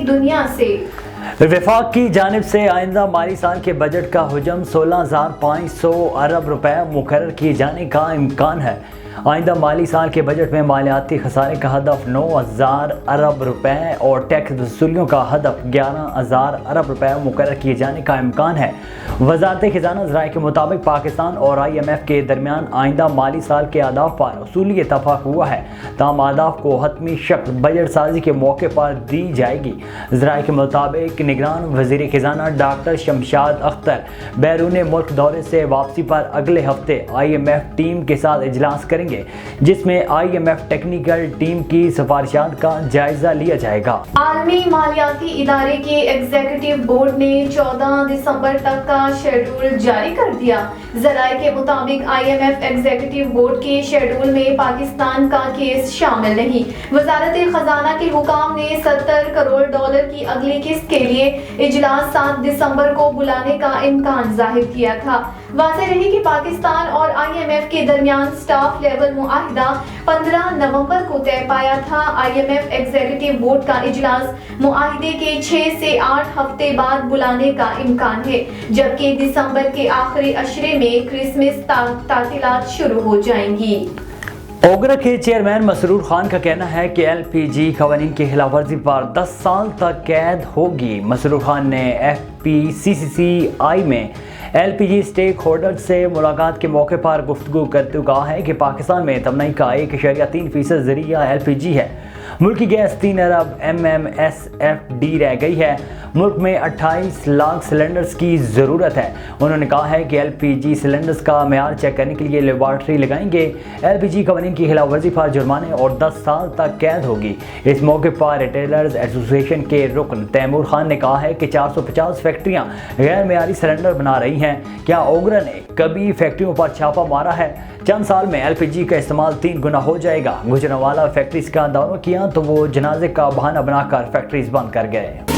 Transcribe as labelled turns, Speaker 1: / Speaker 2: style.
Speaker 1: دنیا سے۔
Speaker 2: وفاق کی جانب سے آئندہ مالی سال کے بجٹ کا حجم 16,500 ارب روپے مقرر کیے جانے کا امکان ہے۔ آئندہ مالی سال کے بجٹ میں مالیاتی خسارے کا ہدف 9,000 ارب روپے اور ٹیکس وصولیوں کا ہدف 11,000 ارب روپے مقرر کیے جانے کا امکان ہے۔ وزارت خزانہ ذرائع کے مطابق پاکستان اور IMF کے درمیان آئندہ مالی سال کے اہداف پر اصولی اتفاق ہوا ہے، تاہم اہداف کو حتمی شکل بجٹ سازی کے موقع پر دی جائے گی۔ ذرائع کے مطابق نگران وزیر خزانہ ڈاکٹر شمشاد اختر بیرون ملک دورے سے واپسی پر اگلے ہفتے IMF ٹیم کے ساتھ اجلاس کریں گے، جس میں IMF ٹیکنیکل ٹیم کی سفارشات کا جائزہ لیا جائے گا۔
Speaker 1: عالمی مالیاتی ادارے کے ایگزیکٹو بورڈ نے 14 دسمبر تک کا شیڈول جاری کر دیا۔ ذرائع کے مطابق IMF ایگزیکٹو بورڈ کے شیڈول میں پاکستان کا کیس شامل نہیں۔ وزارت خزانہ کے حکام نے $70 کروڑ کی اگلی قسط کے لیے اجلاس 7 دسمبر کو بلانے کا امکان ظاہر کیا تھا۔ واضح رہے کہ پاکستان اور IMF کے درمیان سٹاف لیول معاہدہ 15 نومبر کو طے پایا تھا۔ IMF ایگزیکٹو بورڈ کا اجلاس معاہدے کے 6 سے 8 ہفتے بعد بلانے کا امکان ہے، جبکہ دسمبر کے آخری عشرے میں کرسمس تعطیلات شروع ہو جائیں گی۔
Speaker 2: اوگرا کے چیئرمین مسرور خان کا کہنا ہے کہ LPG قوانین کی خلاف ورزی پر 10 سال تک قید ہوگی۔ مسرور خان نے FPCCI میں LPG سٹیک ہولڈر سے ملاقات کے موقع پر گفتگو کرتے ہوئے کہا ہے کہ پاکستان میں توانائی کا 1.3% ذریعہ LPG ہے۔ ملکی گیس 3 ارب MMSFD رہ گئی ہے۔ ملک میں 28 لاکھ سلنڈرز کی ضرورت ہے۔ انہوں نے کہا ہے کہ LPG سلنڈرز کا معیار چیک کرنے کے لیے لیبارٹری لگائیں گے۔ LPG قوانین کی خلاف ورزی پر جرمانے اور 10 سال تک قید ہوگی۔ اس موقع پر ریٹیلرز ایسوسی ایشن کے رکن تیمور خان نے کہا ہے کہ 450 فیکٹریاں غیر معیاری سلنڈر بنا رہی ہیں۔ کیا اوگرا نے کبھی فیکٹریوں پر چھاپا مارا ہے؟ چند سال میں LPG کا استعمال 3 گنا ہو جائے گا۔ گجرانوالہ فیکٹریز کا دورہ کیا تو وہ جنازے کا بہانہ بنا کر فیکٹریز بند کر گئے۔